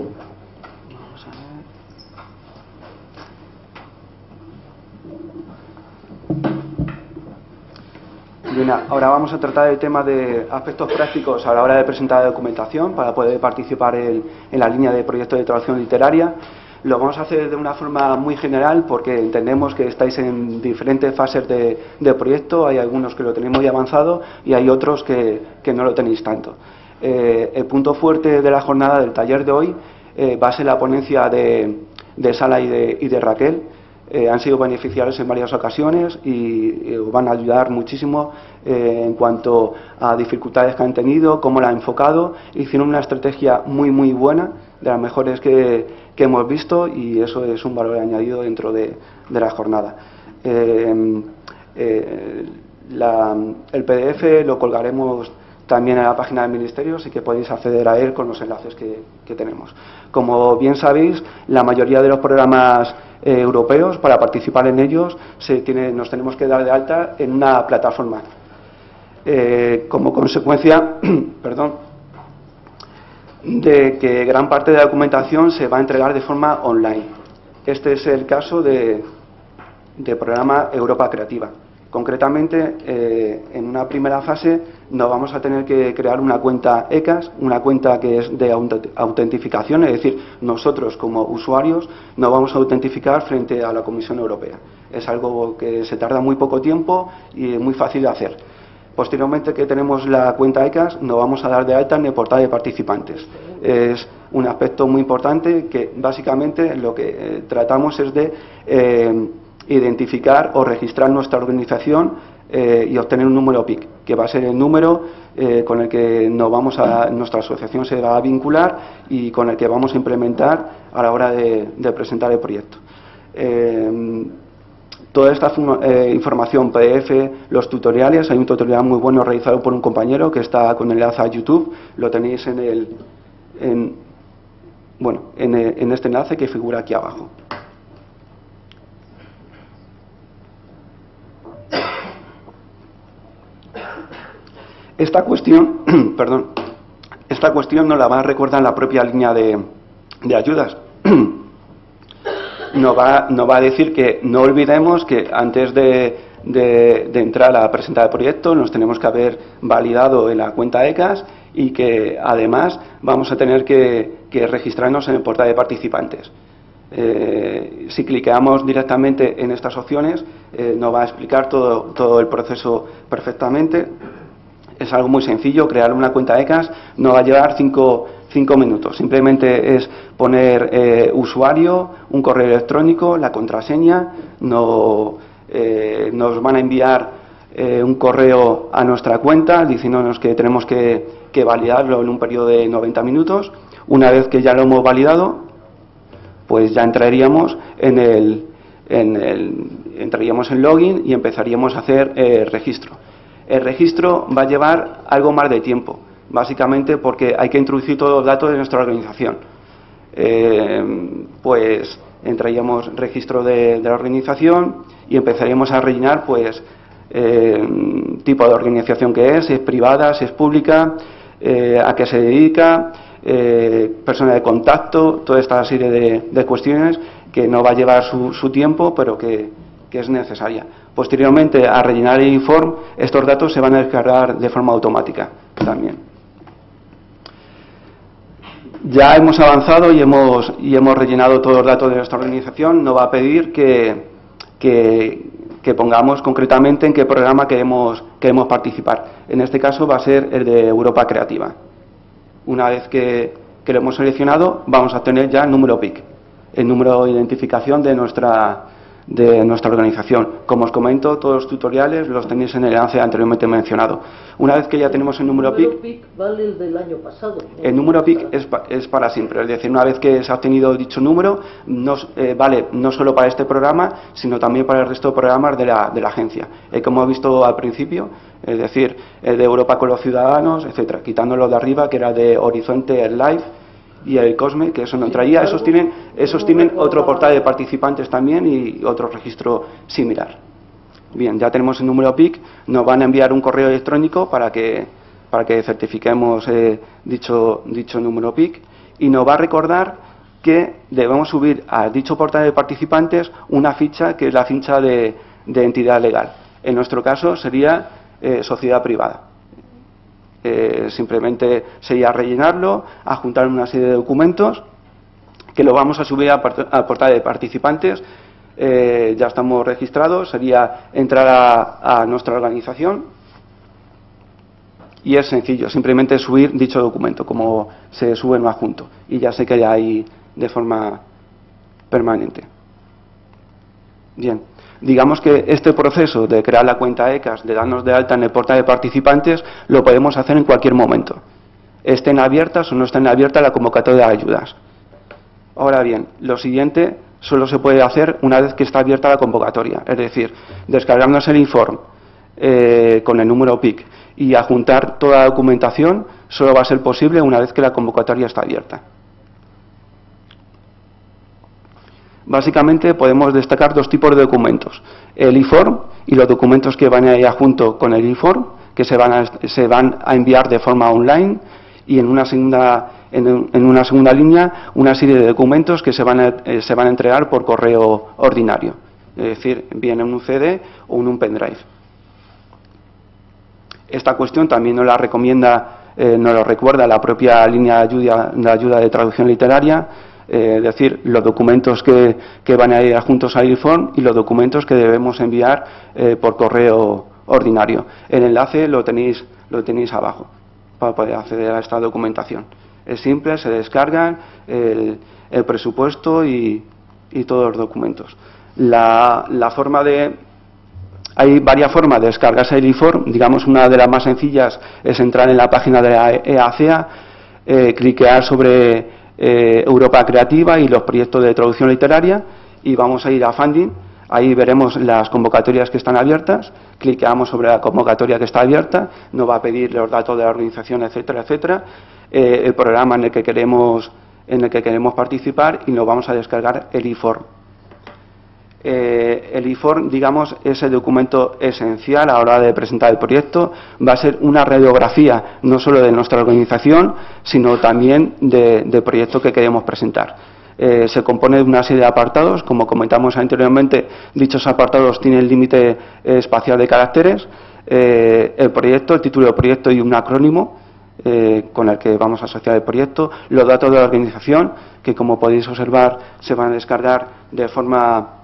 Vamos a ver. Bien, ahora vamos a tratar el tema de aspectos prácticos a la hora de presentar la documentación para poder participar en la línea de proyectos de traducción literaria. Lo vamos a hacer de una forma muy general porque entendemos que estáis en diferentes fases de proyecto. Hay algunos que lo tenéis muy avanzado y hay otros que no lo tenéis tanto. El punto fuerte de la jornada del taller de hoy va a ser la ponencia de Sala y de Raquel. Han sido beneficiarios en varias ocasiones y van a ayudar muchísimo en cuanto a dificultades que han tenido, cómo la han enfocado. Hicieron una estrategia muy buena, de las mejores que hemos visto, y eso es un valor añadido dentro de la jornada. El PDF lo colgaremos también en la página del Ministerio, así que podéis acceder a él con los enlaces que tenemos. Como bien sabéis, la mayoría de los programas europeos, para participar en ellos, nos tenemos que dar de alta en una plataforma. Como consecuencia, de que gran parte de la documentación se va a entregar de forma online. Este es el caso de programa Europa Creativa. Concretamente, en una primera fase nos vamos a tener que crear una cuenta ECAS, una cuenta que es de autentificación, es decir, nosotros como usuarios nos vamos a autentificar frente a la Comisión Europea. Es algo que se tarda muy poco tiempo y es muy fácil de hacer. Posteriormente, que tenemos la cuenta ECAS, nos vamos a dar de alta en el portal de participantes. Es un aspecto muy importante que básicamente lo que tratamos es de identificar o registrar nuestra organización y obtener un número PIC, que va a ser el número con el que nuestra asociación se va a vincular y con el que vamos a implementar a la hora de presentar el proyecto. Toda esta información PDF, los tutoriales, hay un tutorial muy bueno realizado por un compañero que está con enlace a YouTube, lo tenéis en este enlace que figura aquí abajo. Esta cuestión, esta cuestión nos la va a recordar en la propia línea de ayudas. Nos va a decir que no olvidemos que antes de entrar a presentar el proyecto nos tenemos que haber validado en la cuenta ECAS y que además vamos a tener que registrarnos en el portal de participantes. Si cliqueamos directamente en estas opciones nos va a explicar todo el proceso perfectamente. Es algo muy sencillo, crear una cuenta ECAS no va a llevar 5 minutos. Simplemente es poner usuario, un correo electrónico, la contraseña. Nos van a enviar un correo a nuestra cuenta diciéndonos que tenemos que validarlo en un periodo de 90 minutos. Una vez que ya lo hemos validado, pues ya entraríamos entraríamos en login y empezaríamos a hacer registro. El registro va a llevar algo más de tiempo, básicamente porque hay que introducir todos los datos de nuestra organización. Pues entraríamos registro de la organización y empezaríamos a rellenar pues tipo de organización que es, si es privada, si es pública, a qué se dedica, persona de contacto, toda esta serie de cuestiones que no va a llevar su tiempo, pero que es necesaria. Posteriormente, a rellenar el informe, estos datos se van a descargar de forma automática también. Ya hemos avanzado y hemos rellenado todos los datos de nuestra organización. Nos va a pedir que pongamos concretamente en qué programa queremos participar. En este caso va a ser el de Europa Creativa. Una vez que lo hemos seleccionado, vamos a tener ya el número PIC, el número de identificación de nuestra organización. Como os comento, todos los tutoriales los tenéis en el enlace anteriormente mencionado. Una vez que ya tenemos el número PIC, vale el del año pasado, ¿no? El número PIC es para siempre, es decir, una vez que se ha obtenido dicho número, vale no solo para este programa, sino también para el resto de programas de la agencia. Como hemos visto al principio, es decir, el de Europa con los ciudadanos, etcétera, quitándolo de arriba, que era de Horizonte, el Live y el Cosme, que eso no entraría. Esos tienen otro portal de participantes también y otro registro similar. Bien, ya tenemos el número PIC, nos van a enviar un correo electrónico para que certifiquemos dicho número PIC y nos va a recordar que debemos subir a dicho portal de participantes una ficha que es la ficha de entidad legal. En nuestro caso sería sociedad privada. Simplemente sería rellenarlo, adjuntar una serie de documentos que lo vamos a subir al portal de participantes. Ya estamos registrados, sería entrar a nuestra organización y es sencillo, simplemente subir dicho documento como se sube en un adjunto y ya se queda ahí de forma permanente. Bien, digamos que este proceso de crear la cuenta ECAS, de darnos de alta en el portal de participantes, lo podemos hacer en cualquier momento, estén abiertas o no estén abiertas la convocatoria de ayudas. Ahora bien, lo siguiente solo se puede hacer una vez que está abierta la convocatoria, es decir, descargarnos el informe con el número PIC y adjuntar toda la documentación solo va a ser posible una vez que la convocatoria está abierta. Básicamente podemos destacar dos tipos de documentos, el informe y los documentos que van a ir junto con el informe, que se van a enviar de forma online, y en una segunda línea una serie de documentos que se van a entregar por correo ordinario, es decir, bien en un CD o en un pendrive. Esta cuestión también nos la nos lo recuerda la propia línea de ayuda de traducción literaria, es decir, los documentos que van a ir adjuntos al informe y los documentos que debemos enviar por correo ordinario. El enlace lo tenéis abajo para poder acceder a esta documentación. Es simple, se descargan el presupuesto y todos los documentos. Hay varias formas de descargarse el informe. Digamos, una de las más sencillas es entrar en la página de la EACEA, cliquear sobre Europa Creativa y los proyectos de traducción literaria y vamos a ir a Funding. Ahí veremos las convocatorias que están abiertas, cliqueamos sobre la convocatoria que está abierta, nos va a pedir los datos de la organización, etcétera, etcétera, el programa en el que queremos participar y nos vamos a descargar el informe. El informe, digamos, es el documento esencial a la hora de presentar el proyecto. Va a ser una radiografía no solo de nuestra organización, sino también del proyecto que queremos presentar. Se compone de una serie de apartados, como comentamos anteriormente, dichos apartados tienen límite espacial de caracteres, el proyecto, el título del proyecto y un acrónimo con el que vamos a asociar el proyecto, los datos de la organización, que como podéis observar se van a descargar de forma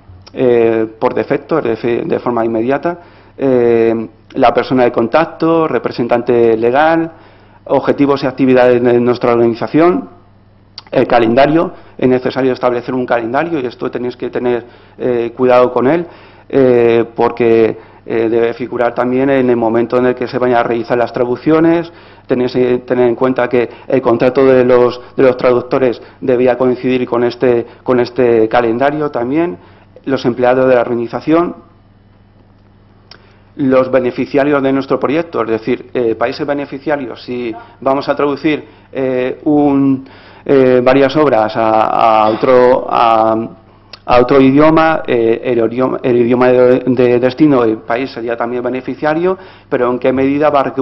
por defecto, es decir, de forma inmediata, la persona de contacto, representante legal, objetivos y actividades de nuestra organización, el calendario. Es necesario establecer un calendario y esto tenéis que tener cuidado con él, porque debe figurar también en el momento en el que se vayan a realizar las traducciones. Tenéis que tener en cuenta que el contrato de los traductores debía coincidir con este calendario también. Los empleados de la organización, los beneficiarios de nuestro proyecto, es decir, países beneficiarios. Si vamos a traducir varias obras a otro idioma, el idioma de destino del país sería también beneficiario, pero en qué medida va a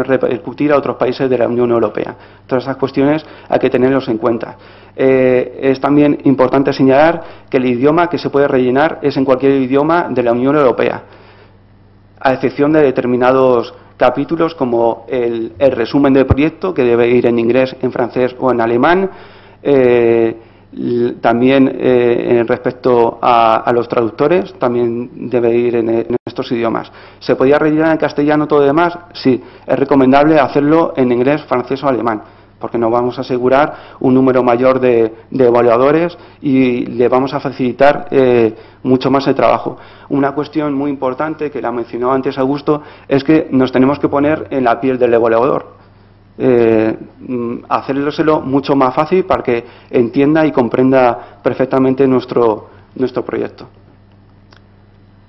repercutir a otros países de la Unión Europea. Todas esas cuestiones hay que tenerlos en cuenta. Es también importante señalar que el idioma que se puede rellenar es en cualquier idioma de la Unión Europea, a excepción de determinados capítulos como el resumen del proyecto, que debe ir en inglés, en francés o en alemán. También respecto a los traductores, también debe ir en estos idiomas. ¿Se podría rellenar en castellano todo lo demás? Sí, es recomendable hacerlo en inglés, francés o alemán, porque nos vamos a asegurar un número mayor de evaluadores y le vamos a facilitar mucho más el trabajo. Una cuestión muy importante, que la mencionó antes Augusto, es que nos tenemos que poner en la piel del evaluador. Hacérselo mucho más fácil para que entienda y comprenda perfectamente nuestro proyecto.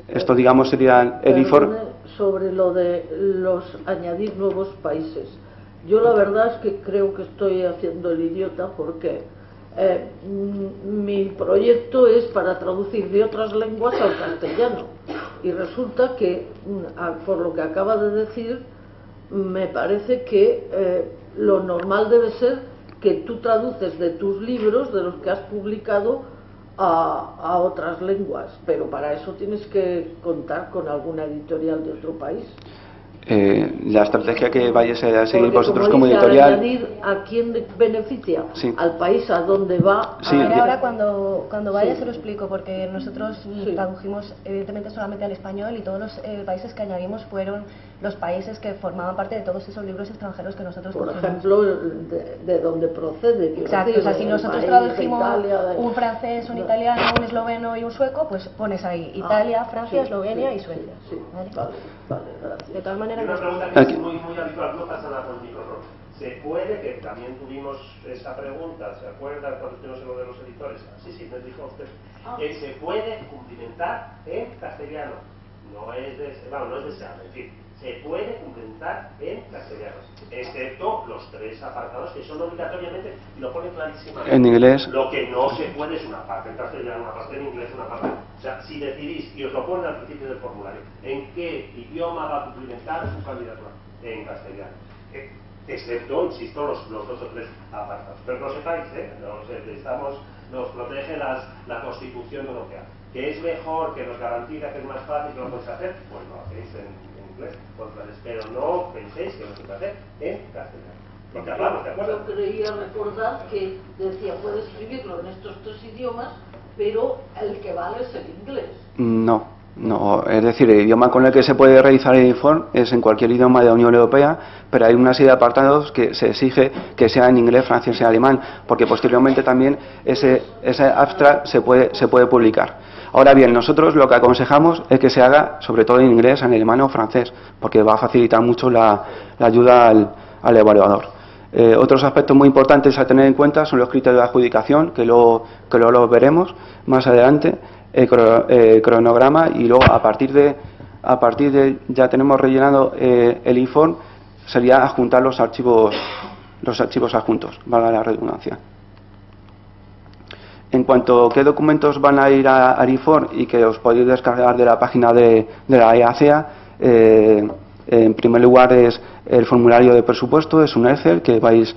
Esto, digamos, sería el informe. Sobre lo de los añadir nuevos países. Yo la verdad es que creo que estoy haciendo el idiota porque mi proyecto es para traducir de otras lenguas al castellano y resulta que, por lo que acaba de decir, me parece que lo normal debe ser que tú traduces de tus libros, de los que has publicado, a otras lenguas, pero para eso tienes que contar con alguna editorial de otro país. La estrategia que vayáis a seguir porque, vosotros como editorial... añadir, ¿a quién beneficia? Sí. Al país a donde va. Sí, ahora cuando vaya se lo explico, porque nosotros tradujimos evidentemente solamente al español, y todos los países que añadimos fueron los países que formaban parte de todos esos libros extranjeros que nosotros por cogimos. ejemplo, de donde procede. Exacto, decir, o sea, si nosotros tradujimos un francés, un italiano, un esloveno y un sueco, pues pones ahí Italia, Francia, Eslovenia y Suecia. ¿Vale? Vale, gracias. De todas maneras, una pregunta que es muy habitual, no pasa nada con el micrófono. ¿Se puede, que también tuvimos esa pregunta, ¿se acuerdan cuando tuvimos lo de los editores? Sí, nos dijo usted. ¿Se puede cumplimentar en castellano? No es deseable, en fin, se puede cumplimentar en castellano, excepto los 3 apartados que son obligatoriamente, y lo pone clarísimamente. En inglés. Lo que no se puede es una parte en castellano, una parte en inglés, una parte. O sea, si decidís, y os lo ponen al principio del formulario, ¿en qué idioma va a cumplimentar su candidatura? En castellano. Excepto, insisto, los 2 o 3 apartados. Pero no sepáis, nos protege la Constitución Europea. ¿Que es mejor, que nos garantiza que es más fácil, que lo podéis hacer? Pues lo hacéis en inglés, pero no penséis que lo podéis hacer en castellano. Porque hablamos, ¿de acuerdo? Yo creía recordar que decía, puede escribirlo en estos 3 idiomas, pero el que vale es el inglés. No, es decir, el idioma con el que se puede realizar el informe es en cualquier idioma de la Unión Europea, pero hay una serie de apartados que se exige que sea en inglés, francés y alemán, porque posteriormente también ese abstract se puede publicar. Ahora bien, nosotros lo que aconsejamos es que se haga sobre todo en inglés, en alemán o francés, porque va a facilitar mucho la ayuda al evaluador. Otros aspectos muy importantes a tener en cuenta son los criterios de adjudicación, que luego los veremos más adelante, el cronograma, y luego a partir de ya tenemos rellenado el informe, sería adjuntar los archivos adjuntos, valga la redundancia. En cuanto a qué documentos van a ir al informe y que os podéis descargar de la página de la EACEA, en primer lugar es el formulario de presupuesto, es un Excel que vais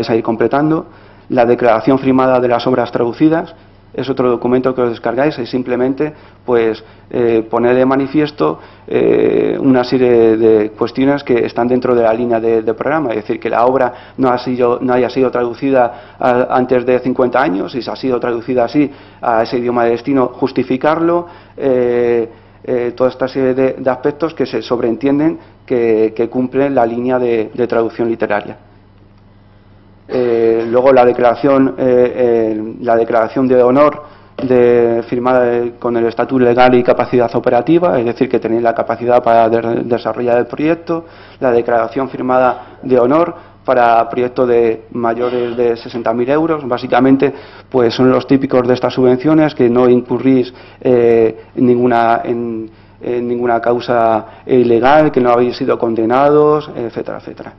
a ir completando. La declaración firmada de las obras traducidas es otro documento que os descargáis, y simplemente pues poner de manifiesto una serie de cuestiones que están dentro de la línea de programa, es decir, que la obra no haya sido traducida antes de 50 años, y si ha sido traducida así a ese idioma de destino, justificarlo, toda esta serie de aspectos que se sobreentienden que cumplen la línea de traducción literaria. Luego la declaración de honor firmada con el estatuto legal y capacidad operativa, es decir, que tenéis la capacidad para desarrollar el proyecto. La declaración firmada de honor para proyectos de mayores de 60.000 euros, básicamente pues son los típicos de estas subvenciones, que no incurrís en ninguna causa ilegal, que no habéis sido condenados, etcétera, etcétera.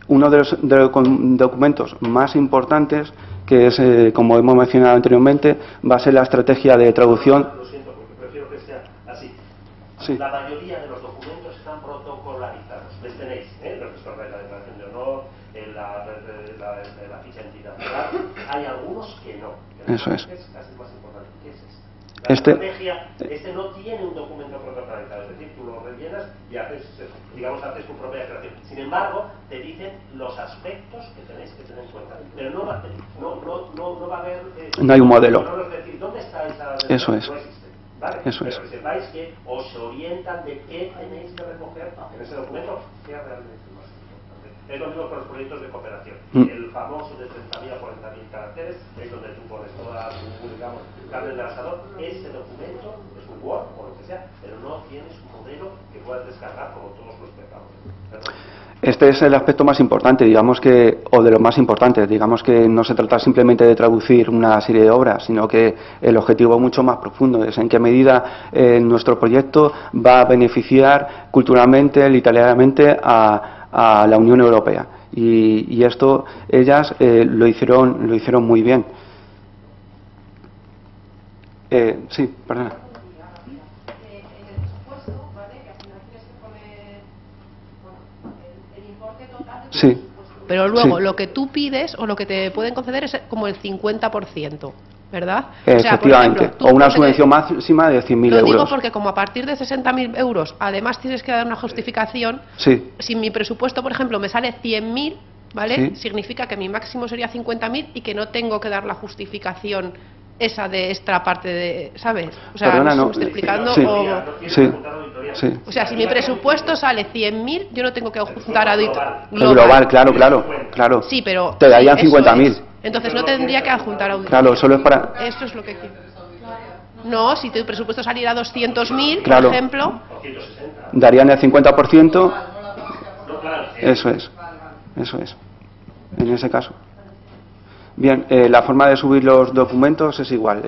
Uno de los documentos más importantes, que es, como hemos mencionado anteriormente, va a ser la estrategia de traducción. Lo siento, porque prefiero que sea así. Sí. La mayoría de los documentos están protocolarizados. Les tenéis, el registro de la declaración de honor, la ficha de entidad legal. Hay algunos que no. Eso es. Es casi más importante. ¿Qué es esto? La Este estrategia, no tiene un documento protocolarizado, es decir, tú lo rellenas y haces tu propia declaración. Sin embargo, te dicen los aspectos que tenéis que tener en cuenta, pero no va a haber... no hay un modelo. Es decir, ¿dónde está esa? Eso es. No existe, ¿vale? Eso pero es. que sepáis que os orientan de qué tenéis que recoger en ese documento, que es realmente más importante. Es lo mismo con los proyectos de cooperación. El famoso de 30.000 a 40.000 caracteres es donde tú pones toda tu, digamos, carne del asador. Ese documento es un Word o lo que sea, pero no tienes un modelo que puedas descargar como todos los que acabamos. Este es el aspecto más importante, digamos que, o de los más importantes, digamos que no se trata simplemente de traducir una serie de obras, sino que el objetivo es mucho más profundo, es en qué medida nuestro proyecto va a beneficiar culturalmente, literariamente a la Unión Europea. Y esto ellas lo hicieron muy bien. Sí, perdona. Sí. pero luego Sí. lo que tú pides o lo que te pueden conceder es como el 50%, ¿verdad? Efectivamente, tú o una porque subvención máxima de 100.000 lo digo euros. porque como a partir de 60.000 euros, además tienes que dar una justificación. Sí, Si mi presupuesto, por ejemplo, me sale 100.000, ¿vale? Sí. Significa que mi máximo sería 50.000 y que no tengo que dar la justificación esa de extra parte de, ¿sabes? O sea, Perdona, no no. sé si me estoy explicando Sí. o... Sí. Sí. O sea, si mi presupuesto sale 100.000, yo no tengo que juntar a Global, claro. Sí, pero te darían sí, eso 50.000. es. Entonces no tendría que adjuntar auditoría. Claro, solo es para... Esto es lo que quiero. No, si tu presupuesto saliera a 200.000, Claro. por ejemplo, Darían el 50%. Eso es. En ese caso. Bien, la forma de subir los documentos es igual.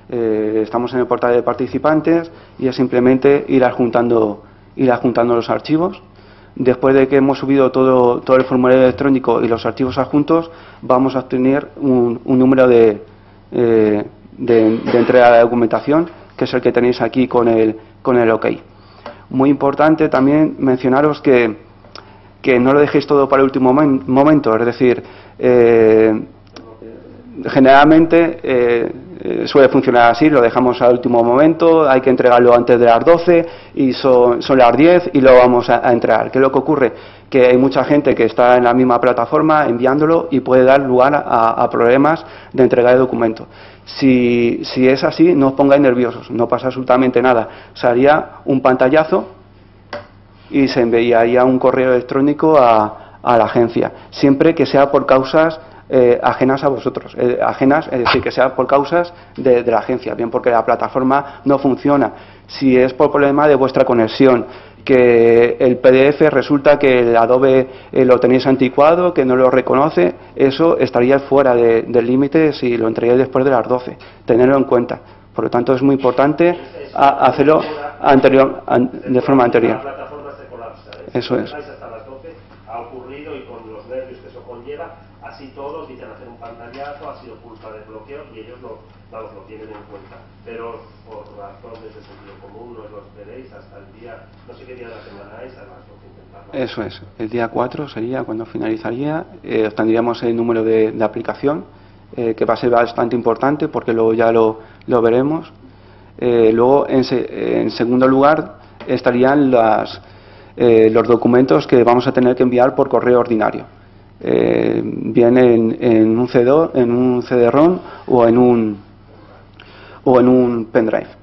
Estamos en el portal de participantes y es simplemente ir adjuntando los archivos. Después de que hemos subido todo el formulario electrónico y los archivos adjuntos, vamos a obtener un número de entrega de documentación, que es el que tenéis aquí con el OK. Muy importante también mencionaros que no lo dejéis todo para el último momento, es decir, generalmente suele funcionar así, lo dejamos al último momento, hay que entregarlo antes de las 12 y son las 10 y lo vamos a entregar. ¿Qué es lo que ocurre? Que hay mucha gente que está en la misma plataforma enviándolo y puede dar lugar a problemas de entrega de documentos. Si es así, no os pongáis nerviosos, no pasa absolutamente nada. Se haría un pantallazo y se enviaría un correo electrónico a la agencia, siempre que sea por causas ajenas a vosotros, es decir, que sea por causas de la agencia, bien porque la plataforma no funciona, si es por problema de vuestra conexión, que el PDF resulta que el Adobe lo tenéis anticuado, que no lo reconoce, eso estaría fuera del límite si lo entregáis después de las 12, tenerlo en cuenta. Por lo tanto, es muy importante hacerlo de forma anterior. La plataforma se colapsa, Eso es. Hasta las 12 ha ocurrido y con los nervios que eso conlleva, así todos dicen hacer un pantallazo, ha sido culpa del bloqueo y ellos lo tienen en cuenta. Pero por razones de sentido común no los veréis hasta el día, no sé qué día de la semana es, además lo que intentarlo. Eso es, el día 4 sería cuando finalizaría, obtendríamos el número de aplicación, que va a ser bastante importante porque luego ya lo veremos. Luego, en segundo lugar, estarían los documentos que vamos a tener que enviar por correo ordinario, bien en un CD-ROM o en un pendrive.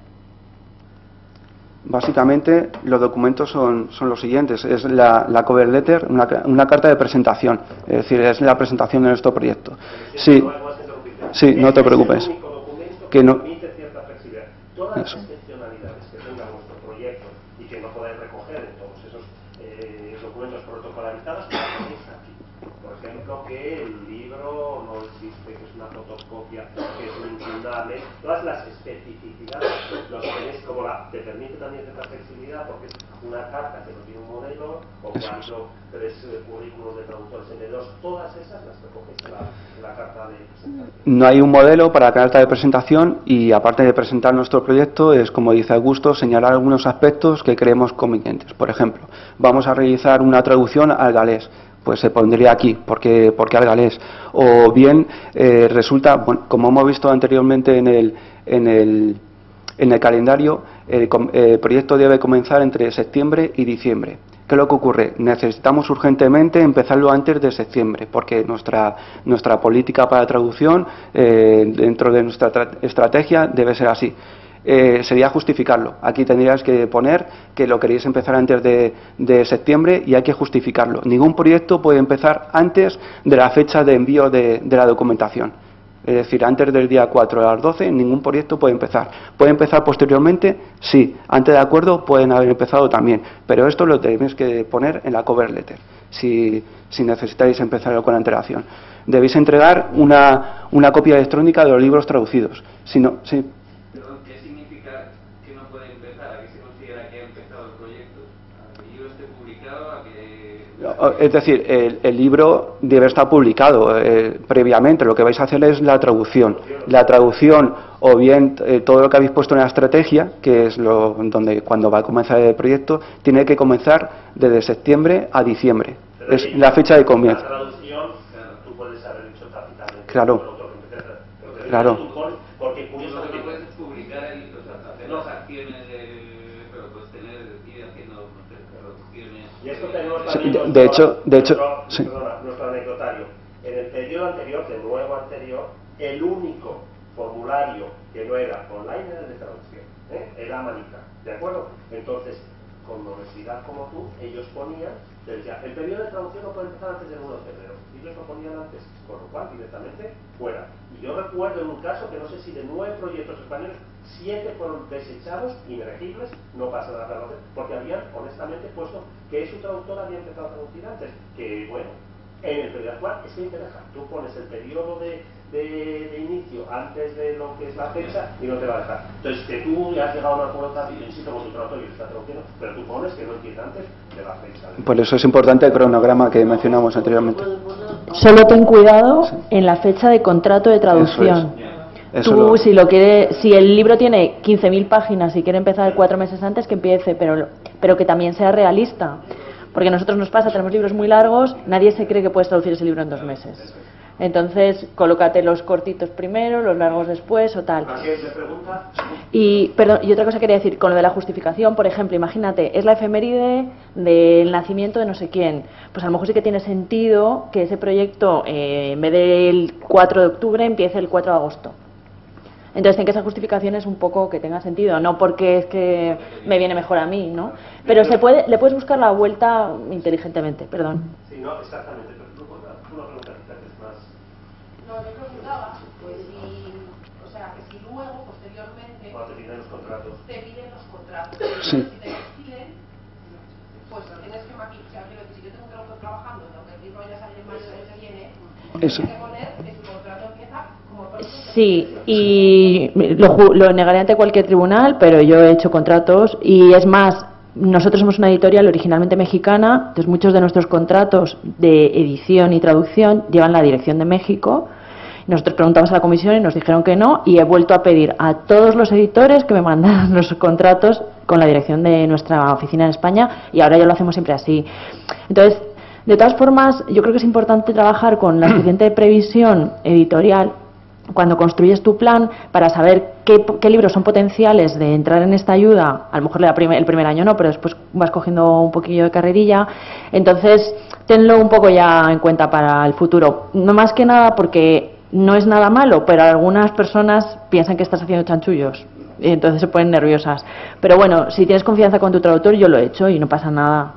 Básicamente, los documentos son los siguientes. Es la cover letter, una carta de presentación, es decir, es la presentación de nuestro proyecto. Sí, no te preocupes. Que no. Todas las excepcionalidades que tenga vuestro proyecto y que no podáis recoger en todos esos documentos protocolarizados, las tenéis aquí. Por ejemplo, que el libro no existe, que es una fotocopia, que es un inclinable. Todas las especificidades los tenéis como te permite también cierta flexibilidad porque es una carta que no tiene un modelo, o cuatro, 3 currículos de traductores N2, todas esas las recogéis en la carta de presentación. No hay un modelo para la carta de presentación y aparte de presentar nuestro proyecto es, como dice Augusto, señalar algunos aspectos que creemos convenientes. Por ejemplo, vamos a realizar una traducción al galés, pues se pondría aquí, porque al galés. O bien resulta, bueno, como hemos visto anteriormente en el calendario, el proyecto debe comenzar entre septiembre y diciembre. ¿Qué es lo que ocurre? Necesitamos urgentemente empezarlo antes de septiembre, porque nuestra política para traducción, dentro de nuestra estrategia, debe ser así. Sería justificarlo. Aquí tendrías que poner que lo queréis empezar antes de septiembre y hay que justificarlo. Ningún proyecto puede empezar antes de la fecha de envío de la documentación. Es decir, antes del día 4 a las 12, ningún proyecto puede empezar. ¿Puede empezar posteriormente? Sí. Antes de acuerdo pueden haber empezado también. Pero esto lo tenéis que poner en la cover letter, si necesitáis empezarlo con antelación. Debéis entregar una copia electrónica de los libros traducidos. Si no, sí. ¿Qué significa que no puede empezar? ¿A qué se considera que ha empezado el proyecto? ¿A que el libro esté publicado? ¿A que...? Es decir, el libro debe estar publicado previamente. Lo que vais a hacer es la traducción. La traducción o bien todo lo que habéis puesto en la estrategia, que es donde cuando va a comenzar el proyecto, tiene que comenzar desde septiembre a diciembre. es la fecha de comienzo. La traducción, tú puedes haber dicho tácitamente. Claro. Claro. Porque curiosamente... Lo que puedes es publicar ahí, o sea, hacer las acciones, pero puedes ir haciendo traducciones... Y esto tenemos también de hecho, sí. Perdona, nuestro anecdotario. En el periodo anterior, del nuevo anterior, el único formulario que no era online era el de traducción, era manica, ¿de acuerdo? Entonces, con universidad como tú, ellos ponían, decía, el periodo de traducción no puede empezar antes del 1 de febrero, y ellos lo ponían antes, con lo cual directamente fuera. Y yo recuerdo en un caso que no sé si de 9 proyectos españoles, 7 fueron desechados, inelegibles, no pasa nada, porque habían honestamente puesto que su traductor había empezado a traducir antes, que bueno, en el periodo actual es que te deja, tú pones el periodo de inicio antes de lo que es la fecha y no te va a dejar. Entonces, que tú ya has llegado a un acuerdo tácito, insisto, con tu traductor y está traduciendo, pero tú pones que no empieza antes de la fecha. Por eso es importante el cronograma que mencionamos anteriormente. Solo ten cuidado en la fecha de contrato de traducción. Tú, si el libro tiene 15.000 páginas y quiere empezar 4 meses antes, que empiece, pero que también sea realista. Porque a nosotros nos pasa, tenemos libros muy largos, nadie se cree que puedes traducir ese libro en 2 meses. Entonces, colócate los cortitos primero, los largos después o tal. Y otra cosa quería decir, con lo de la justificación, por ejemplo, imagínate, es la efeméride del nacimiento de no sé quién. Pues a lo mejor sí que tiene sentido que ese proyecto, en vez del 4 de octubre, empiece el 4 de agosto. Entonces, tiene que esa justificación es un poco que tenga sentido, no porque es que me viene mejor a mí, ¿no? Pero le puedes buscar la vuelta inteligentemente, perdón. Sí, no, exactamente, pero tú no preguntas más. No, yo preguntaba, pues o sea, que si luego, posteriormente, cuando te piden los contratos. Te piden los contratos. Sí. Si te los piden, pues lo tienes que maquillar. O sea, quiero decir, si yo tengo un trabajo trabajando, aunque el libro vaya a salir en mayo del año que viene, eso. tengo que poner que su contrato empieza como pronto. Sí, y lo negaré ante cualquier tribunal, pero yo he hecho contratos y es más, nosotros somos una editorial originalmente mexicana, entonces muchos de nuestros contratos de edición y traducción llevan la dirección de México. Nosotros preguntamos a la comisión y nos dijeron que no, y he vuelto a pedir a todos los editores que me mandaran los contratos con la dirección de nuestra oficina en España, y ahora ya lo hacemos siempre así. Entonces, de todas formas, yo creo que es importante trabajar con la suficiente previsión editorial cuando construyes tu plan para saber qué libros son potenciales de entrar en esta ayuda. A lo mejor el primer año no, pero después vas cogiendo un poquillo de carrerilla. Entonces, tenlo un poco ya en cuenta para el futuro. No más que nada porque no es nada malo, pero algunas personas piensan que estás haciendo chanchullos y entonces se ponen nerviosas. Pero bueno, si tienes confianza con tu traductor, yo lo he hecho y no pasa nada.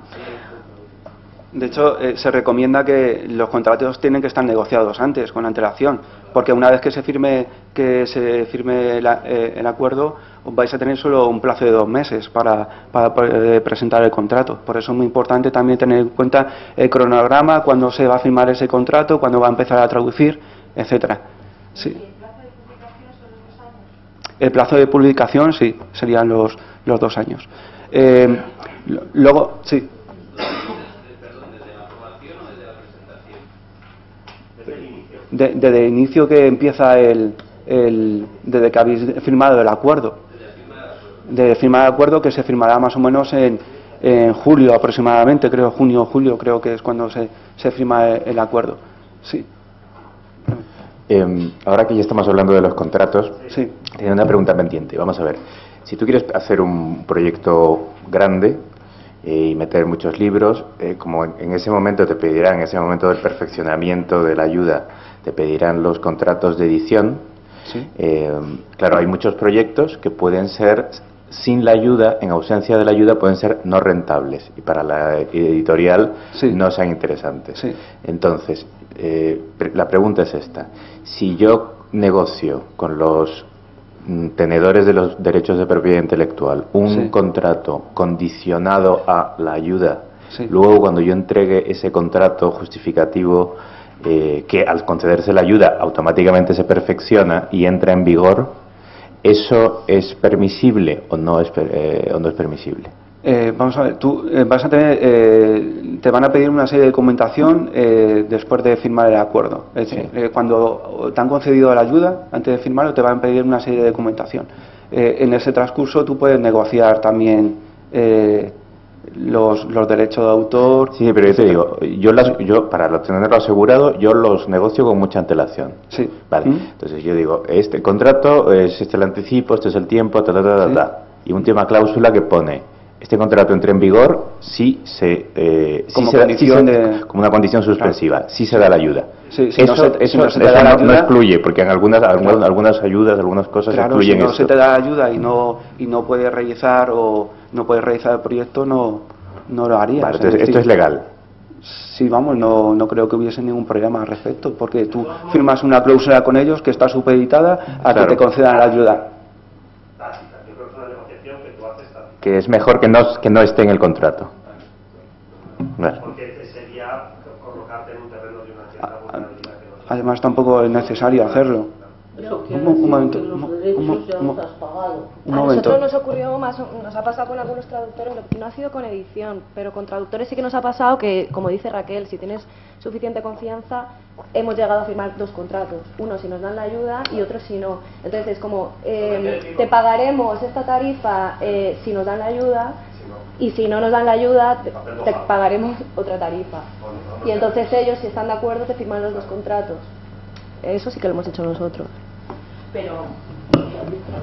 De hecho, se recomienda que los contratos tienen que estar negociados antes, con antelación, porque una vez que se firme el acuerdo, vais a tener solo un plazo de 2 meses para poder presentar el contrato. Por eso es muy importante también tener en cuenta el cronograma, cuándo se va a firmar ese contrato, cuándo va a empezar a traducir, etcétera. Sí. ¿El plazo de publicación son los 2 años? El plazo de publicación, sí, serían los 2 años. Luego, sí. Desde el inicio que empieza desde que habéis firmado el acuerdo. De firmar el acuerdo, que se firmará más o menos en julio aproximadamente, creo, junio o julio, creo que es cuando se firma el acuerdo. Sí. Ahora que ya estamos hablando de los contratos, sí, tengo una pregunta pendiente. Vamos a ver, si tú quieres hacer un proyecto grande y meter muchos libros, como en ese momento te pedirán, en ese momento del perfeccionamiento de la ayuda, te pedirán los contratos de edición. Sí. Claro, hay muchos proyectos que pueden ser sin la ayuda, en ausencia de la ayuda, pueden ser no rentables y para la editorial sí, no sean interesantes. Sí. Entonces, la pregunta es esta: si yo negocio con los tenedores de los derechos de propiedad intelectual un sí, contrato condicionado a la ayuda, sí, luego cuando yo entregue ese contrato justificativo, que al concederse la ayuda automáticamente se perfecciona y entra en vigor, ¿eso es permisible o no es permisible? Vamos a ver, tú vas a tener, te van a pedir una serie de documentación después de firmar el acuerdo. Es decir, Sí. Cuando te han concedido la ayuda, antes de firmarlo, te van a pedir una serie de documentación. En ese transcurso tú puedes negociar también los derechos de autor. Sí, pero yo te digo, yo para tenerlo asegurado, yo los negocio con mucha antelación. Sí. Vale. Entonces yo digo, este contrato es el anticipo, este es el tiempo, y última cláusula que pone: este contrato entra en vigor si como una condición suspensiva, si se da la ayuda. Sí, eso no excluye, porque en algunas ayudas, algunas cosas excluyen si no esto. se te da la ayuda y no puedes realizar el proyecto, no lo harías. Vale, entonces, esto es legal. Sí, vamos, no creo que hubiese ningún problema al respecto, porque tú firmas una cláusula con ellos que está supeditada a que te concedan la ayuda. Que es mejor que no esté en el contrato. Vale. Porque sería colocarte en un terreno de una cierta vulnerabilidad. Además, tampoco es necesario hacerlo. Un momento. A nosotros nos ocurrió nos ha pasado con algunos traductores, no ha sido con edición, pero con traductores sí que nos ha pasado que, como dice Raquel, si tienes suficiente confianza, hemos llegado a firmar 2 contratos, uno si nos dan la ayuda y otro si no. Entonces es como, te pagaremos esta tarifa si nos dan la ayuda, y si no nos dan la ayuda, te pagaremos otra tarifa. Y entonces ellos, si están de acuerdo, te firman los 2 contratos. Eso sí que lo hemos hecho nosotros. Pero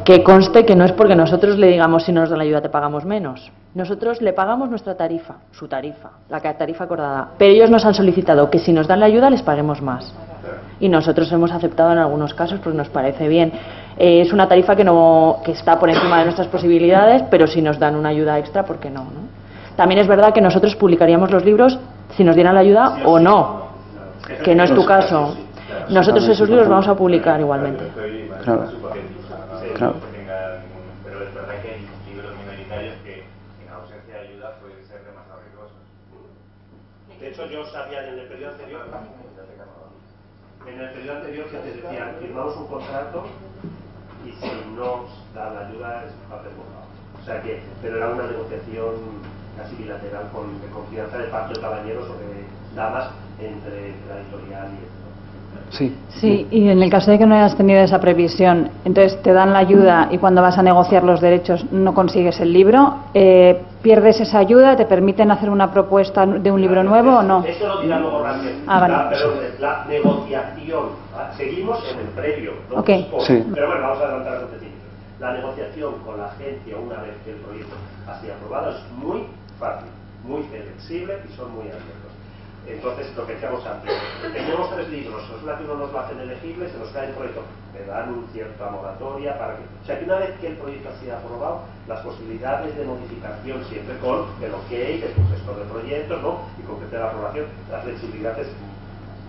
que conste que no es porque nosotros le digamos si no nos dan la ayuda te pagamos menos. Nosotros le pagamos nuestra tarifa, su tarifa, la tarifa acordada. Pero ellos nos han solicitado que si nos dan la ayuda les paguemos más. Y nosotros hemos aceptado en algunos casos porque nos parece bien. Es una tarifa que está por encima de nuestras posibilidades, pero si nos dan una ayuda extra, ¿por qué no? También es verdad que nosotros publicaríamos los libros si nos dieran la ayuda o no, que no es tu caso. Nosotros esos libros vamos a publicar igualmente. Claro. Pero es verdad que hay libros minoritarios que en ausencia de ayuda pueden ser demasiado riesgosos. De hecho, yo sabía en el periodo anterior que te decían, firmamos un contrato y si no da la ayuda es papel mojado. O sea que, pero era una negociación casi bilateral de confianza de pacto de caballeros o de damas entre la editorial y esto. Sí, y en el caso de que no hayas tenido esa previsión, entonces te dan la ayuda y cuando vas a negociar los derechos no consigues el libro, ¿pierdes esa ayuda? ¿Te permiten hacer una propuesta de un libro nuevo o no? Eso lo dirá luego Raquel. Vale. La negociación, seguimos en el previo, ¿no? Okay. Sí. Pero bueno, vamos a adelantar los detalles. La negociación con la agencia una vez que el proyecto ha sido aprobado es muy fácil, muy flexible y son muy abiertos. Entonces, lo que decíamos antes, tenemos 3 libros, resulta que uno nos lo hacen elegible, se nos cae el proyecto, te dan una cierta moratoria para que... O sea, que una vez que el proyecto ha sido aprobado, las posibilidades de modificación, siempre con el ok de tu gestor de proyectos, ¿no? Y con que te da la aprobación, la flexibilidad es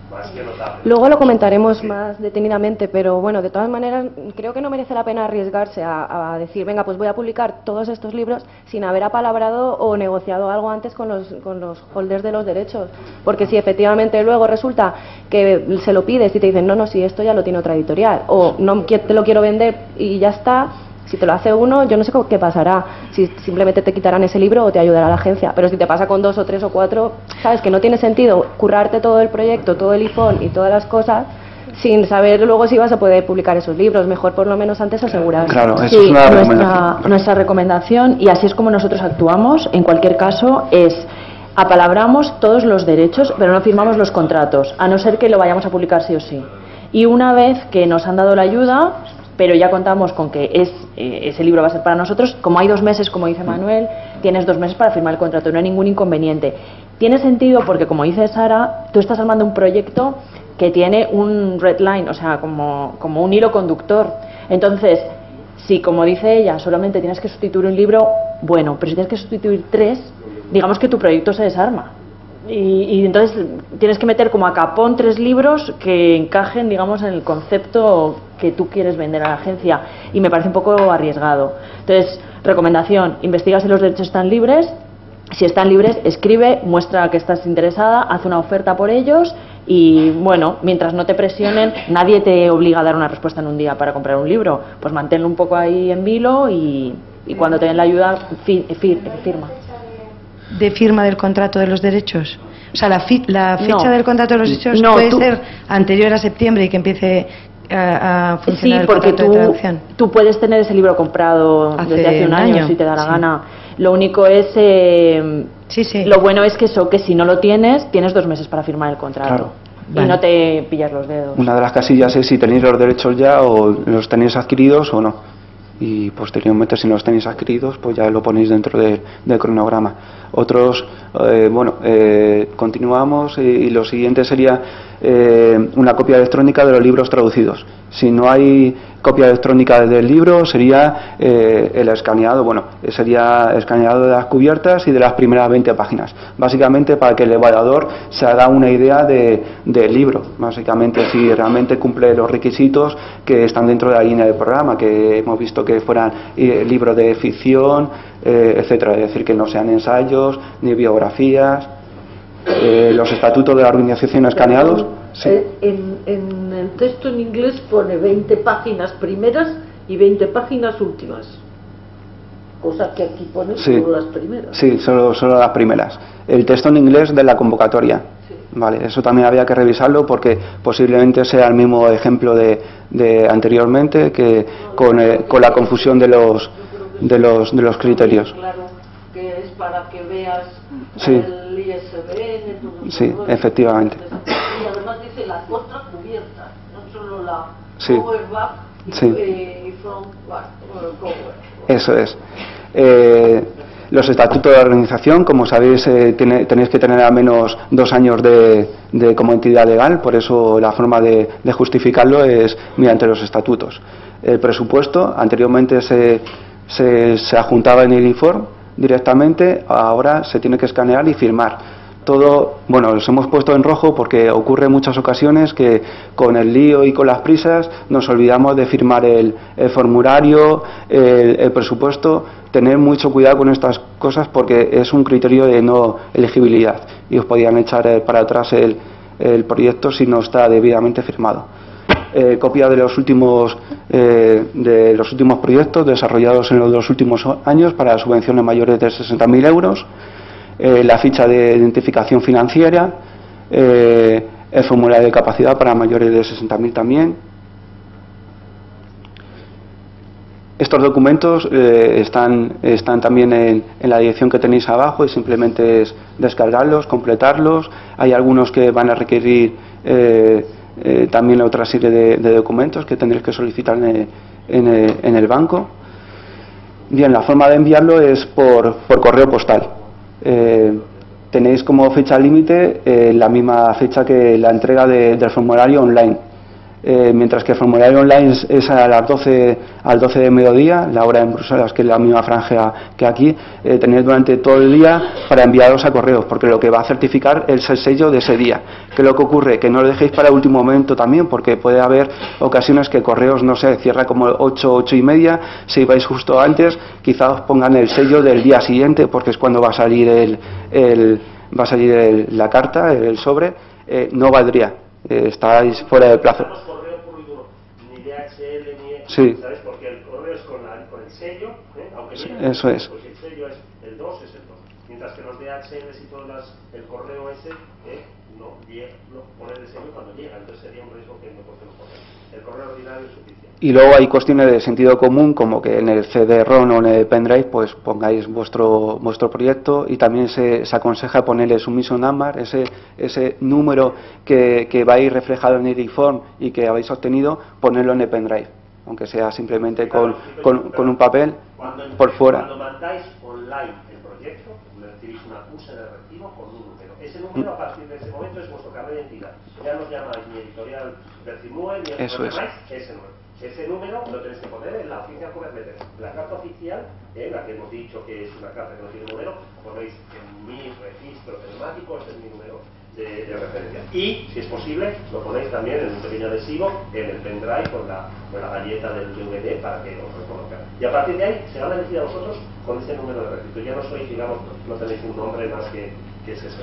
más que notable. Luego lo comentaremos más detenidamente, pero bueno, de todas maneras, creo que no merece la pena arriesgarse a decir, venga, pues voy a publicar todos estos libros sin haber apalabrado o negociado algo antes con los holders de los derechos. Porque si efectivamente luego resulta que se lo pides y te dicen, no, si esto ya lo tiene otra editorial, o no te lo quiero vender y ya está. Si te lo hace uno, yo no sé qué pasará, si simplemente te quitarán ese libro o te ayudará la agencia, pero si te pasa con 2 o 3 o 4, sabes que no tiene sentido currarte todo el proyecto, todo el IFON y todas las cosas sin saber luego si vas a poder publicar esos libros. Mejor por lo menos antes asegurar. Claro, eso sí, es una recomendación. Nuestra recomendación, y así es como nosotros actuamos, en cualquier caso, es apalabramos todos los derechos, pero no firmamos los contratos, a no ser que lo vayamos a publicar sí o sí. Y una vez que nos han dado la ayuda, pero ya contamos con que ese libro va a ser para nosotros, como hay 2 meses, como dice Manuel, tienes 2 meses para firmar el contrato, no hay ningún inconveniente. Tiene sentido porque, como dice Sara, tú estás armando un proyecto que tiene un red line, o sea, como un hilo conductor. Entonces, si, como dice ella, solamente tienes que sustituir un libro, bueno, pero si tienes que sustituir 3, digamos que tu proyecto se desarma. Y entonces tienes que meter como a capón 3 libros que encajen, digamos, en el concepto que tú quieres vender a la agencia, y me parece un poco arriesgado. Entonces, recomendación, investiga si los derechos están libres. Si están libres, escribe, muestra que estás interesada, haz una oferta por ellos y, bueno, mientras no te presionen, nadie te obliga a dar una respuesta en un día para comprar un libro. Pues manténlo un poco ahí en vilo y cuando te den la ayuda, firma. ¿De firma del contrato de los derechos? O sea, la fecha No. del contrato de los derechos No, puede ser anterior a septiembre y que empiece a Sí, funcionar el porque contrato de traducción? tú puedes tener ese libro comprado desde hace un año, si te da la gana. Lo único es, lo bueno es que eso, que si no lo tienes 2 meses para firmar el contrato. Claro. Y no te pillas los dedos. Una de las casillas es si tenéis los derechos ya o los tenéis adquiridos o no. Y posteriormente, si no los tenéis adquiridos, pues ya lo ponéis dentro del cronograma. Otros, continuamos y lo siguiente sería una copia electrónica de los libros traducidos. Si no hay copia electrónica del libro, sería el escaneado, sería escaneado de las cubiertas y de las primeras 20 páginas. Básicamente para que el evaluador se haga una idea del libro. Básicamente si realmente cumple los requisitos que están dentro de la línea del programa, que hemos visto que fueran libros de ficción, etcétera. Es decir, que no sean ensayos ni biografías. Los estatutos de la organización escaneados. Sí. En el texto en inglés pone 20 páginas primeras y 20 páginas últimas, cosa que aquí pone solo las primeras. Sí, solo las primeras. El texto en inglés de la convocatoria. Sí. Vale, eso también había que revisarlo porque posiblemente sea el mismo ejemplo de anteriormente, que con la confusión de los criterios. Claro, que es para que veas el ISBN. Sí, efectivamente. Y además dice la contracubierta, no solo la cover back y front back, cover. Eso es. Los estatutos de la organización, como sabéis, tenéis que tener al menos 2 años como entidad legal, por eso la forma de justificarlo es mediante los estatutos. El presupuesto anteriormente se adjuntaba en el informe directamente, ahora se tiene que escanear y firmar. Todo, los hemos puesto en rojo porque ocurre en muchas ocasiones que con el lío y con las prisas nos olvidamos de firmar el formulario, el presupuesto. Tener mucho cuidado con estas cosas porque es un criterio de no elegibilidad y os podían echar para atrás el proyecto si no está debidamente firmado. Copia de los últimos proyectos desarrollados en los 2 últimos años para subvenciones mayores de 60.000 euros. La ficha de identificación financiera, el formulario de capacidad para mayores de 60.000 también. Estos documentos están también en la dirección que tenéis abajo y simplemente es descargarlos, completarlos. Hay algunos que van a requerir también otra serie de documentos que tendréis que solicitar en el banco. Bien, la forma de enviarlo es por correo postal. Tenéis como fecha límite la misma fecha que la entrega del formulario online. Mientras que el formulario online es a las 12 de mediodía, la hora en Bruselas, que es la misma franja que aquí, tenéis durante todo el día para enviaros a correos, porque lo que va a certificar es el sello de ese día. ¿Qué es lo que ocurre? Que no lo dejéis para el último momento también, porque puede haber ocasiones que correos, cierra como 8:30, si vais justo antes, quizás os pongan el sello del día siguiente, porque es cuando va a salir la carta, el sobre, no valdría. Estáis fuera de plazo. Ni DHL ni sí. ¿Sabes? Porque el correo es con el sello, aunque sí, viene, eso es. Pues el sello es el 2, es el 2. Mientras que los DHL y todo el correo ese no pone el sello cuando llega, entonces sería un riesgo que no podemos poner. El correo ordinario es suficiente. Y luego hay cuestiones de sentido común, como que en el CD-ROM o en el pendrive pues pongáis vuestro proyecto, y también se aconseja ponerle submission number, ese número que va a ir reflejado en el informe y que habéis obtenido, ponerlo en el pendrive, aunque sea simplemente con un papel por fuera. Cuando mandáis online el proyecto, recibís una acuse de recibo con un número. Ese número a partir de ese momento es vuestro carnet de identidad. Ya no os llamáis ni editorial Bercimue ni eso es. Ese número. Ese número lo tenéis que poner en la oficina correspondiente. La carta oficial, la que hemos dicho que es una carta que no tiene número, ponéis en mi registro telemático, ese es mi número de referencia. Y, si es posible, lo ponéis también en un pequeño adhesivo en el pendrive con la galleta del DVD para que os reconozcan. Y a partir de ahí se van a elegir a vosotros con ese número de registro. Ya no sois, digamos, no tenéis un nombre más que es ese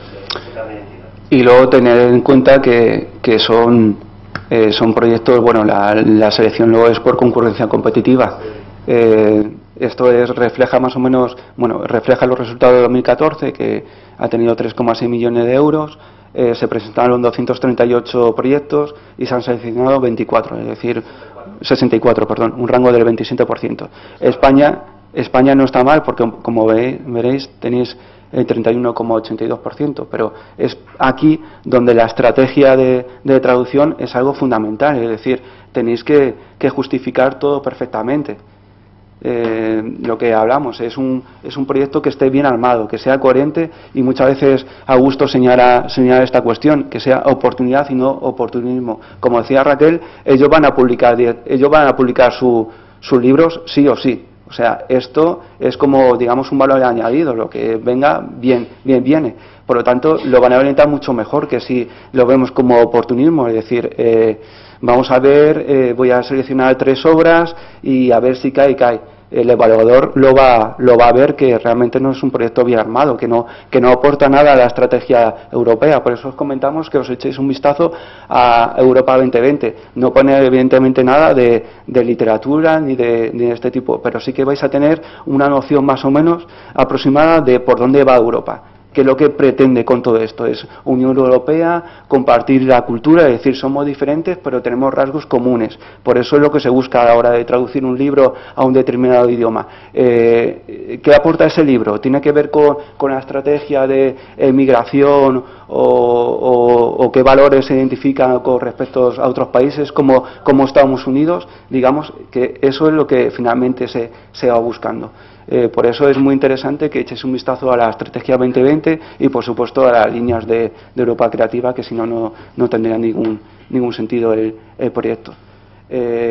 carnet de identidad. Y luego tener en cuenta que son proyectos, la selección luego es por concurrencia competitiva. Esto refleja más o menos, refleja los resultados de 2014, que ha tenido 3,6 millones de euros. se presentaron 238 proyectos y se han seleccionado 24, es decir, 64, perdón, un rango del 27%. España no está mal porque, como veréis, tenéis el 31,82%, pero es aquí donde la estrategia de traducción es algo fundamental, es decir, tenéis que justificar todo perfectamente. Lo que hablamos es un proyecto que esté bien armado, que sea coherente, y muchas veces Augusto señala esta cuestión, que sea oportunidad y no oportunismo. Como decía Raquel, ellos van a publicar sus libros sí o sí. O sea, esto es como, digamos, un valor añadido, lo que venga, bien viene. Por lo tanto, lo van a orientar mucho mejor que si lo vemos como oportunismo, es decir, vamos a ver, voy a seleccionar 3 obras y a ver si cae. El evaluador lo va a ver que realmente no es un proyecto bien armado, que no aporta nada a la estrategia europea. Por eso os comentamos que os echéis un vistazo a Europa 2020. No pone evidentemente nada de literatura ni de este tipo, pero sí que vais a tener una noción más o menos aproximada de por dónde va Europa. ¿Qué es lo que pretende con todo esto? Es Unión Europea, compartir la cultura, es decir, somos diferentes pero tenemos rasgos comunes. Por eso es lo que se busca a la hora de traducir un libro a un determinado idioma. ¿Qué aporta ese libro? ¿Tiene que ver con la estrategia de migración o qué valores se identifican con respecto a otros países como Estados Unidos? Digamos que eso es lo que finalmente se va buscando. Por eso es muy interesante que echéis un vistazo a la Estrategia 2020 y, por supuesto, a las líneas de Europa Creativa, que si no tendría ningún sentido el proyecto.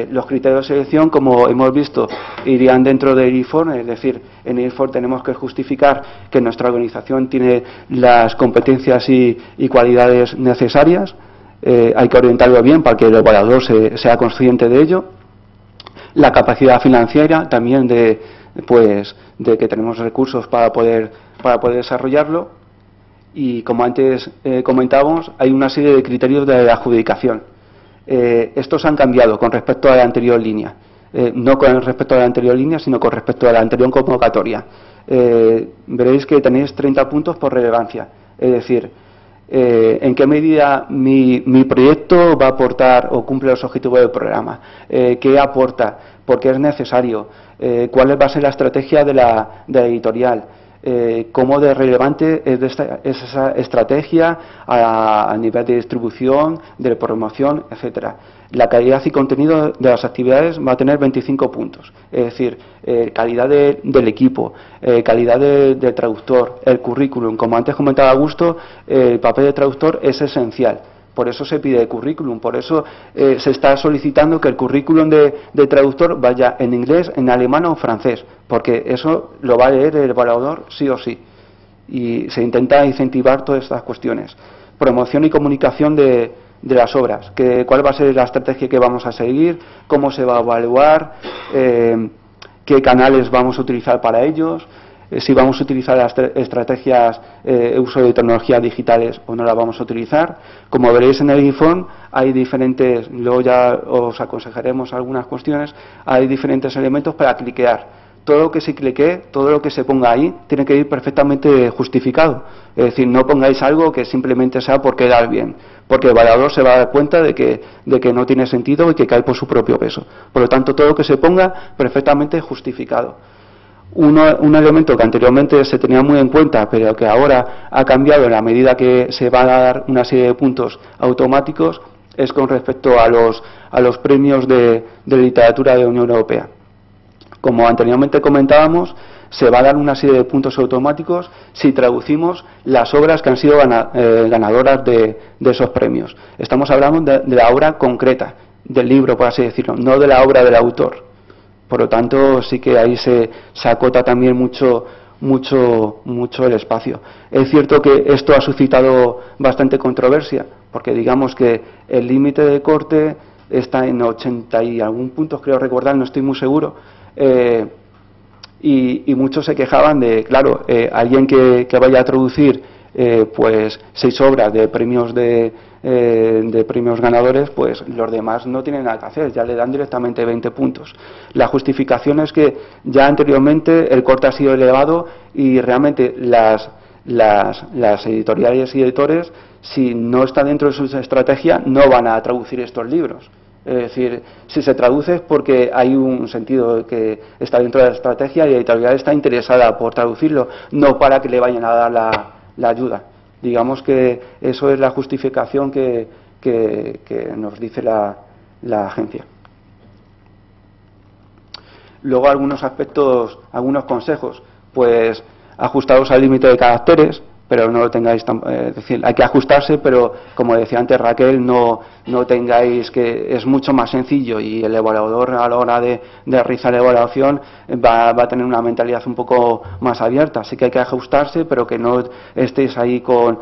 Los criterios de selección, como hemos visto, irían dentro del IFOR, es decir, en el IFOR tenemos que justificar que nuestra organización tiene las competencias y cualidades necesarias. Hay que orientarlo bien para que el evaluador sea consciente de ello. La capacidad financiera también de que tenemos recursos para poder desarrollarlo, y como antes comentábamos, hay una serie de criterios de adjudicación. Estos han cambiado con respecto a la anterior línea, no con respecto a la anterior línea, sino con respecto a la anterior convocatoria. Veréis que tenéis 30 puntos por relevancia, es decir, en qué medida mi proyecto va a aportar o cumple los objetivos del programa, qué aporta, por qué es necesario, cuál va a ser la estrategia de la editorial, cómo de relevante es esa estrategia a nivel de distribución, de promoción, etcétera. La calidad y contenido de las actividades va a tener 25 puntos, es decir, calidad del equipo, calidad del traductor, el currículum. Como antes comentaba Augusto, el papel de traductor es esencial. Por eso se pide el currículum, por eso se está solicitando que el currículum de traductor vaya en inglés, en alemán o francés, porque eso lo va a leer el evaluador sí o sí. Y se intenta incentivar todas estas cuestiones. Promoción y comunicación de las obras, cuál va a ser la estrategia que vamos a seguir, cómo se va a evaluar, qué canales vamos a utilizar para ellos, si vamos a utilizar las estrategias uso de tecnologías digitales o no las vamos a utilizar. Como veréis en el informe hay diferentes, luego ya os aconsejaremos algunas cuestiones, hay diferentes elementos para cliquear. Todo lo que se cliquee, todo lo que se ponga ahí, tiene que ir perfectamente justificado. Es decir, no pongáis algo que simplemente sea por quedar bien, porque el evaluador se va a dar cuenta de que no tiene sentido y que cae por su propio peso. Por lo tanto, todo lo que se ponga perfectamente justificado. Un elemento que anteriormente se tenía muy en cuenta, pero que ahora ha cambiado en la medida que se va a dar una serie de puntos automáticos, es con respecto a los premios de literatura de la Unión Europea. Como anteriormente comentábamos, se va a dar una serie de puntos automáticos si traducimos las obras que han sido ganadoras de esos premios. Estamos hablando de la obra concreta, del libro, por así decirlo, no de la obra del autor. Por lo tanto, sí que ahí se acota también mucho el espacio. Es cierto que esto ha suscitado bastante controversia, porque digamos que el límite de corte está en 80 y algún puntos, creo recordar, no estoy muy seguro, y muchos se quejaban de, claro, alguien que vaya a traducir pues 6 obras de premios premios ganadores, pues los demás no tienen nada que hacer, ya le dan directamente 20 puntos. La justificación es que ya anteriormente el corte ha sido elevado y realmente las editoriales y editores, si no está dentro de su estrategia, no van a traducir estos libros. Es decir, si se traduce es porque hay un sentido que está dentro de la estrategia y la editorial está interesada por traducirlo, no para que le vayan a dar la ayuda. Digamos que eso es la justificación que nos dice la agencia. Luego algunos aspectos, algunos consejos, pues ajustaros al límite de caracteres, pero no lo tengáis es decir, hay que ajustarse, pero como decía antes Raquel, no tengáis que es mucho más sencillo, y el evaluador a la hora de realizar la evaluación va a tener una mentalidad un poco más abierta, así que hay que ajustarse, pero que no estéis ahí con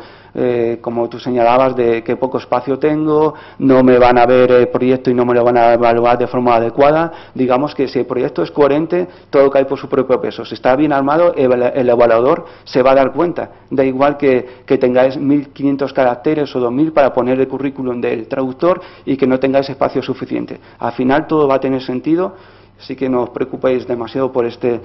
como tú señalabas, de qué poco espacio tengo, no me van a ver el proyecto y no me lo van a evaluar de forma adecuada. Digamos que si el proyecto es coherente, todo cae por su propio peso. Si está bien armado, el evaluador se va a dar cuenta. Da igual que tengáis 1.500 caracteres o 2.000 para poner el currículum del traductor y que no tengáis espacio suficiente. Al final todo va a tener sentido. Así que no os preocupéis demasiado por este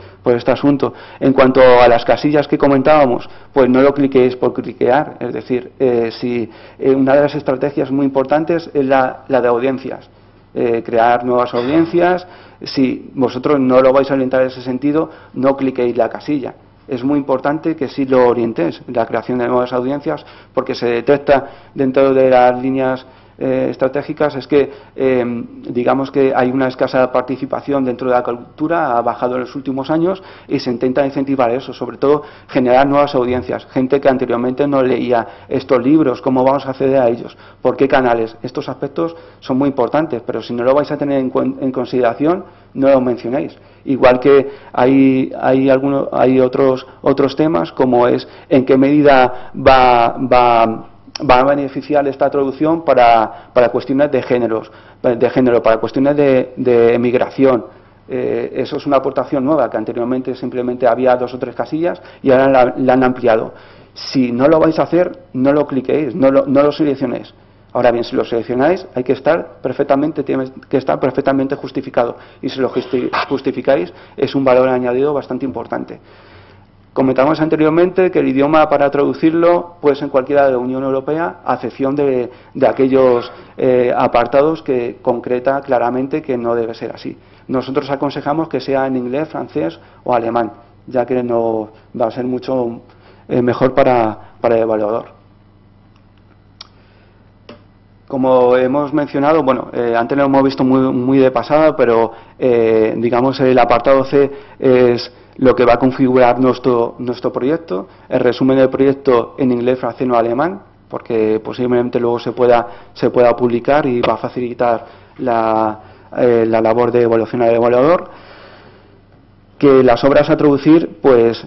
asunto. En cuanto a las casillas que comentábamos, pues no lo cliquéis por cliquear. Es decir, si una de las estrategias muy importantes es la de audiencias. Crear nuevas audiencias. Si vosotros no lo vais a orientar en ese sentido, no cliquéis la casilla. Es muy importante que sí lo orientéis, la creación de nuevas audiencias, porque se detecta dentro de las líneas estratégicas es que digamos que hay una escasa participación dentro de la cultura, ha bajado en los últimos años y se intenta incentivar eso, sobre todo generar nuevas audiencias, gente que anteriormente no leía estos libros, cómo vamos a acceder a ellos, por qué canales. Estos aspectos son muy importantes, pero si no lo vais a tener en consideración, no lo mencionéis. Igual que hay otros temas, como es en qué medida va a beneficiar esta traducción para cuestiones de género, para cuestiones de emigración. Eso es una aportación nueva, que anteriormente simplemente había 2 o 3 casillas y ahora la han ampliado. Si no lo vais a hacer, no lo cliquéis, no lo seleccionéis. Ahora bien, si lo seleccionáis, tiene que estar perfectamente justificado, y si lo justificáis es un valor añadido bastante importante. Comentamos anteriormente que el idioma para traducirlo puede ser en cualquiera de la Unión Europea, a excepción de aquellos apartados que concreta claramente que no debe ser así. Nosotros aconsejamos que sea en inglés, francés o alemán, ya que no va a ser mucho mejor para el evaluador. Como hemos mencionado, bueno, antes lo hemos visto muy de pasada, pero digamos el apartado C es lo que va a configurar nuestro proyecto, el resumen del proyecto en inglés, francés o alemán, porque posiblemente luego se pueda publicar y va a facilitar la labor de evaluación al evaluador. Que las obras a traducir, pues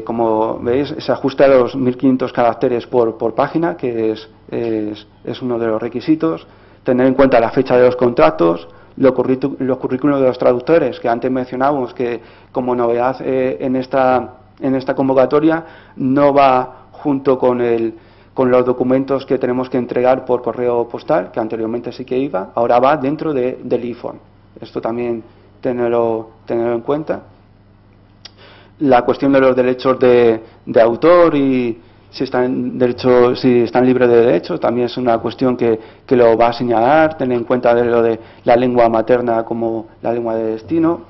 como veis, se ajusta a los 1.500 caracteres por página, que es uno de los requisitos. Tener en cuenta la fecha de los contratos, los currículos de los traductores, que antes mencionábamos que como novedad en esta convocatoria no va junto con los documentos que tenemos que entregar por correo postal, que anteriormente sí que iba, ahora va dentro del e-form. Esto también tenerlo en cuenta. La cuestión de los derechos de autor y si están libres de derechos también es una cuestión que lo va a señalar, tener en cuenta lo de la lengua materna como la lengua de destino.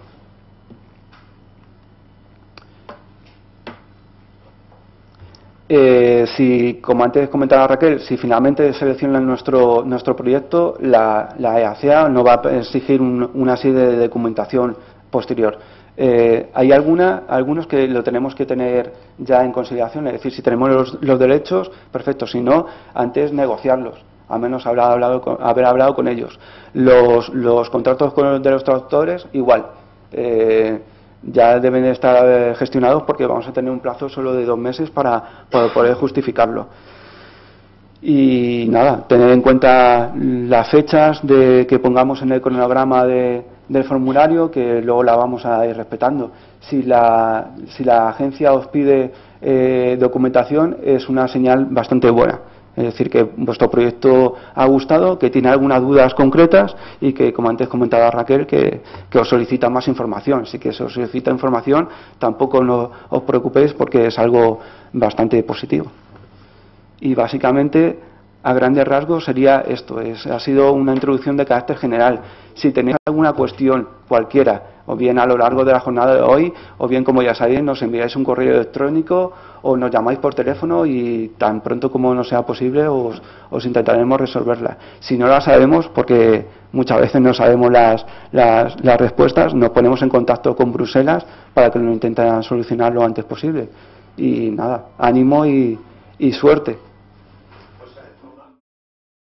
Si, como antes comentaba Raquel, si finalmente seleccionan nuestro proyecto, la EACA no va a exigir una serie de documentación posterior. Hay algunos que lo tenemos que tener ya en consideración, es decir, si tenemos los derechos, perfecto, si no, antes negociarlos, al menos haber hablado con ellos. Los contratos de los traductores, igual, ya deben estar gestionados porque vamos a tener un plazo solo de 2 meses para poder justificarlo. Y nada, tener en cuenta las fechas que pongamos en el cronograma del formulario, que luego la vamos a ir respetando. Si la agencia os pide documentación, es una señal bastante buena. Es decir, que vuestro proyecto ha gustado, que tiene algunas dudas concretas y que, como antes comentaba Raquel, que os solicita más información. Si que se os solicita información, tampoco no os preocupéis porque es algo bastante positivo. Y básicamente, a grandes rasgos, sería esto. Ha sido una introducción de carácter general. Si tenéis alguna cuestión cualquiera, o bien a lo largo de la jornada de hoy, o bien, como ya sabéis, nos enviáis un correo electrónico o nos llamáis por teléfono y tan pronto como nos sea posible os intentaremos resolverla. Si no la sabemos, porque muchas veces no sabemos las respuestas, nos ponemos en contacto con Bruselas para que nos intenten solucionar lo antes posible. Y nada, ánimo y suerte.